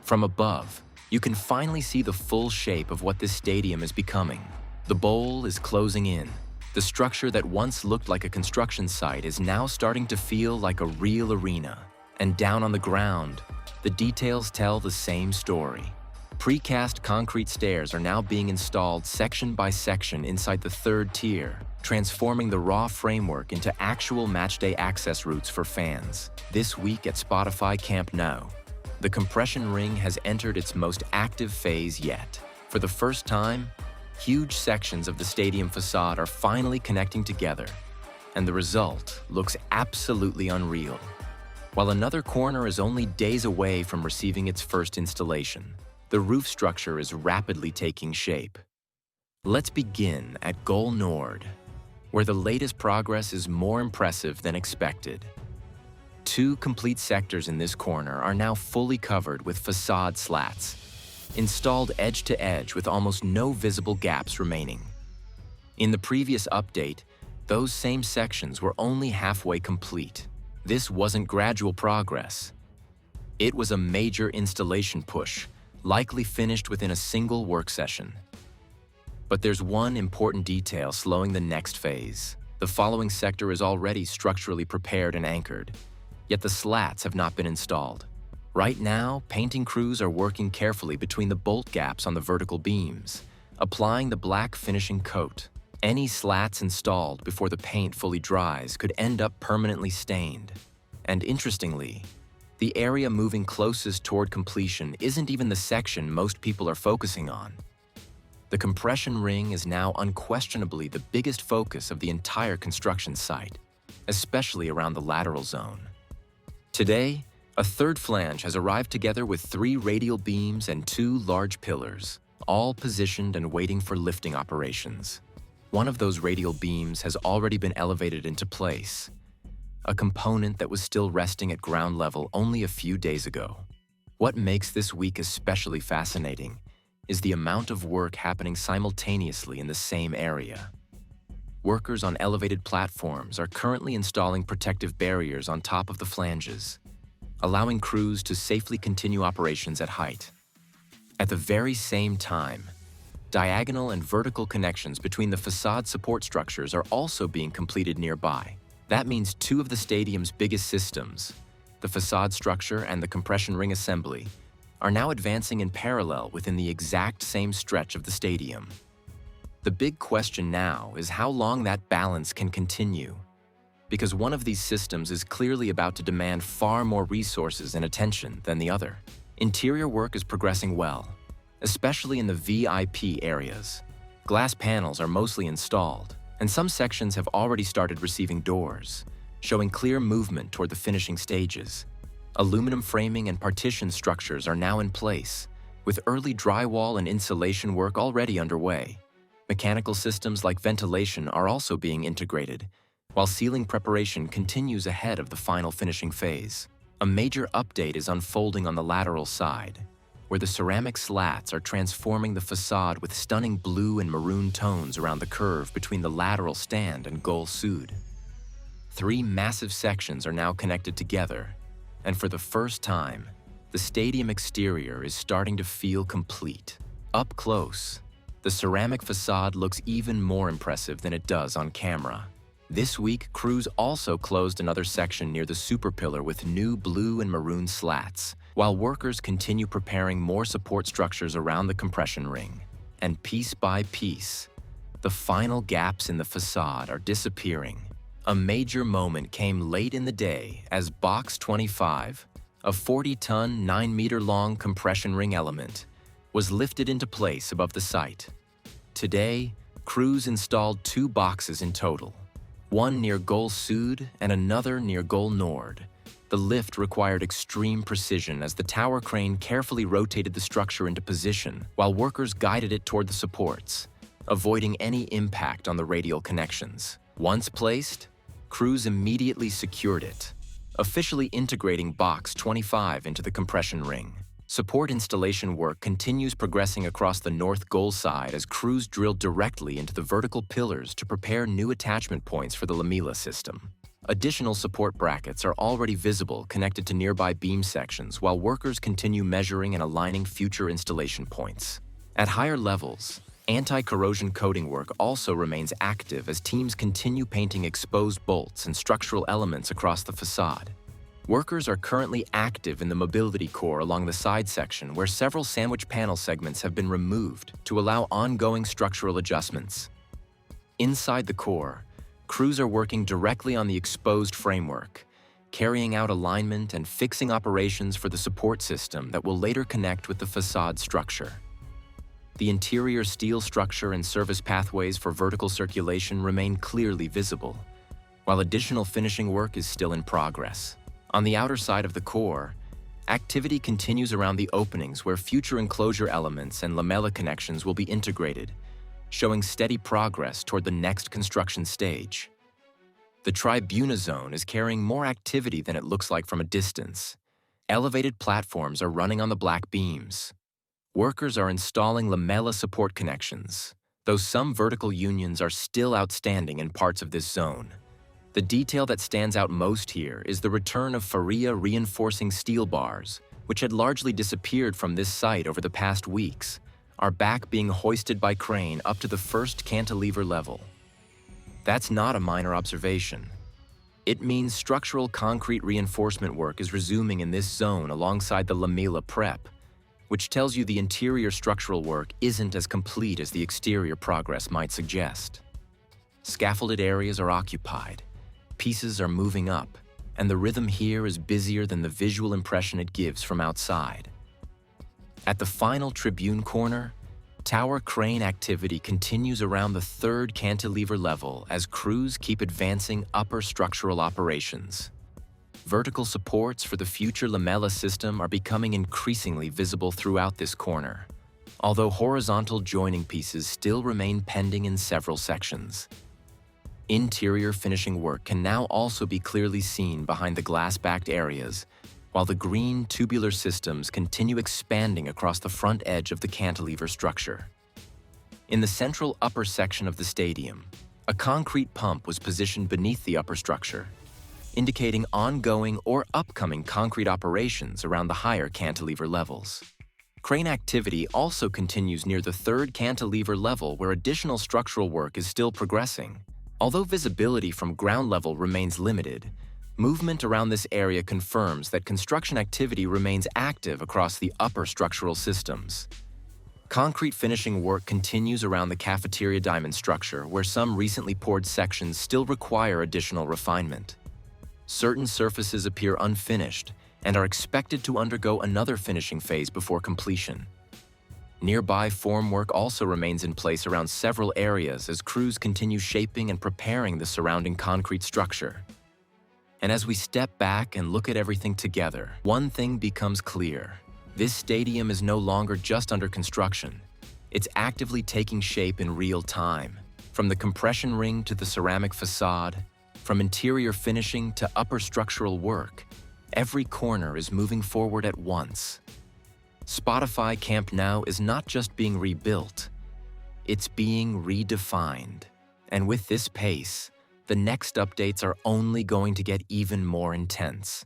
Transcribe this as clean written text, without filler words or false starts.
From above, you can finally see the full shape of what this stadium is becoming. The bowl is closing in. The structure that once looked like a construction site is now starting to feel like a real arena. And down on the ground, the details tell the same story. Precast concrete stairs are now being installed section by section inside the third tier, transforming the raw framework into actual matchday access routes for fans. This week at Spotify Camp Nou, the compression ring has entered its most active phase yet. For the first time, huge sections of the stadium facade are finally connecting together, and the result looks absolutely unreal. While another corner is only days away from receiving its first installation, the roof structure is rapidly taking shape. Let's begin at Gol Nord, where the latest progress is more impressive than expected. 2 complete sectors in this corner are now fully covered with facade slats, installed edge to edge with almost no visible gaps remaining. In the previous update, those same sections were only halfway complete. This wasn't gradual progress. It was a major installation push, likely finished within a single work session. But there's one important detail slowing the next phase. The following sector is already structurally prepared and anchored, yet the slats have not been installed. Right now, painting crews are working carefully between the bolt gaps on the vertical beams, applying the black finishing coat. Any slats installed before the paint fully dries could end up permanently stained. And interestingly, the area moving closest toward completion isn't even the section most people are focusing on. The compression ring is now unquestionably the biggest focus of the entire construction site, especially around the lateral zone. Today, a third flange has arrived together with 3 radial beams and 2 large pillars, all positioned and waiting for lifting operations. One of those radial beams has already been elevated into place, a component that was still resting at ground level only a few days ago. What makes this week especially fascinating is the amount of work happening simultaneously in the same area. Workers on elevated platforms are currently installing protective barriers on top of the flanges, allowing crews to safely continue operations at height. At the very same time, diagonal and vertical connections between the facade support structures are also being completed nearby. That means 2 of the stadium's biggest systems, the facade structure and the compression ring assembly, are now advancing in parallel within the exact same stretch of the stadium. The big question now is how long that balance can continue, because one of these systems is clearly about to demand far more resources and attention than the other. Interior work is progressing well, especially in the VIP areas. Glass panels are mostly installed, and some sections have already started receiving doors, showing clear movement toward the finishing stages. Aluminum framing and partition structures are now in place, with early drywall and insulation work already underway. Mechanical systems like ventilation are also being integrated, while ceiling preparation continues ahead of the final finishing phase. A major update is unfolding on the lateral side, where the ceramic slats are transforming the facade with stunning blue and maroon tones around the curve between the lateral stand and Gol Sud. 3 massive sections are now connected together, and for the first time, the stadium exterior is starting to feel complete. Up close, the ceramic facade looks even more impressive than it does on camera. This week, crews also closed another section near the super pillar with new blue and maroon slats, while workers continue preparing more support structures around the compression ring. And piece by piece, the final gaps in the facade are disappearing. A major moment came late in the day as Box 25, a 40-ton, 9-meter-long compression ring element, was lifted into place above the site. Today, crews installed 2 boxes in total, one near Gol Sud and another near Gol Nord. The lift required extreme precision as the tower crane carefully rotated the structure into position while workers guided it toward the supports, avoiding any impact on the radial connections. Once placed, crews immediately secured it, officially integrating Box 25 into the compression ring. Support installation work continues progressing across the north goal side as crews drill directly into the vertical pillars to prepare new attachment points for the Lamela system. Additional support brackets are already visible connected to nearby beam sections while workers continue measuring and aligning future installation points. At higher levels, anti-corrosion coating work also remains active as teams continue painting exposed bolts and structural elements across the facade. Workers are currently active in the mobility core along the side section where several sandwich panel segments have been removed to allow ongoing structural adjustments. Inside the core, crews are working directly on the exposed framework, carrying out alignment and fixing operations for the support system that will later connect with the facade structure. The interior steel structure and service pathways for vertical circulation remain clearly visible, while additional finishing work is still in progress. On the outer side of the core, activity continues around the openings where future enclosure elements and lamella connections will be integrated, showing steady progress toward the next construction stage. The Tribuna zone is carrying more activity than it looks like from a distance. Elevated platforms are running on the black beams. Workers are installing lamella support connections, though some vertical unions are still outstanding in parts of this zone. The detail that stands out most here is the return of Faria reinforcing steel bars, which had largely disappeared from this site over the past weeks, are back being hoisted by crane up to the first cantilever level. That's not a minor observation. It means structural concrete reinforcement work is resuming in this zone alongside the lamella prep, which tells you the interior structural work isn't as complete as the exterior progress might suggest. Scaffolded areas are occupied, pieces are moving up, and the rhythm here is busier than the visual impression it gives from outside. At the final tribune corner, tower crane activity continues around the third cantilever level as crews keep advancing upper structural operations. Vertical supports for the future lamella system are becoming increasingly visible throughout this corner, although horizontal joining pieces still remain pending in several sections. Interior finishing work can now also be clearly seen behind the glass-backed areas, while the green tubular systems continue expanding across the front edge of the cantilever structure. In the central upper section of the stadium, a concrete pump was positioned beneath the upper structure, indicating ongoing or upcoming concrete operations around the higher cantilever levels. Crane activity also continues near the third cantilever level where additional structural work is still progressing. Although visibility from ground level remains limited, movement around this area confirms that construction activity remains active across the upper structural systems. Concrete finishing work continues around the cafeteria diamond structure where some recently poured sections still require additional refinement. Certain surfaces appear unfinished and are expected to undergo another finishing phase before completion. Nearby formwork also remains in place around several areas as crews continue shaping and preparing the surrounding concrete structure. And as we step back and look at everything together, one thing becomes clear. This stadium is no longer just under construction. It's actively taking shape in real time. From the compression ring to the ceramic facade, from interior finishing to upper structural work, every corner is moving forward at once. Spotify Camp Nou is not just being rebuilt, it's being redefined. And with this pace, the next updates are only going to get even more intense.